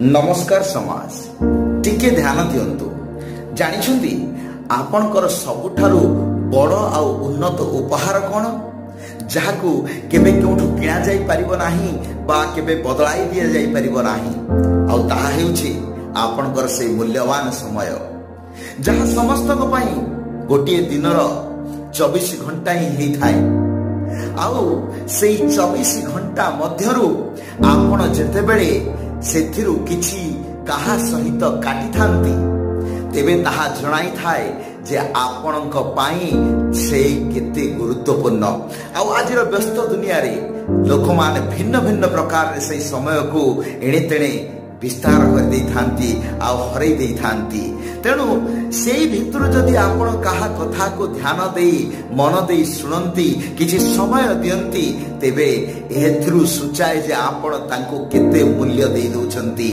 नमस्कार समाज टिके ध्यान दियंतु जानिछुंती आपनकर सबुठारु बड़ आ उन्नत उपहार कोन जाहाकू केबे केउठु किणा जाई परिबो नाही बा केबे बदलाई दिया जाई परिबो नाही आ ताहा हेउछि आपनकर से मूल्यवान समय जहा समस्त को पई गोटे दिनर 24 घंटा ही हेई थाए आउ सेई 24 घंटा मध्यरु आपण जेतेबेले सेथिरु किछि काहा सहित काटी थांती तेबे ताहा जणाई थाए जे आपणक पाई से केते गुरुत्वपूर्ण आ आजिर व्यस्त दुनिया रे लोक माने भिन्न भिन्न प्रकार से समय को एणे तेणे विस्तार कर दे थांती आ हरै दे थांती तेणु सेई भितर जदि आपण काहा कथा को ध्यान देई मन देई सुनंती किछि समय दियंती तेबे एथिरु सुचाए जे आपण तांको केते मूल्य देई दोछंती।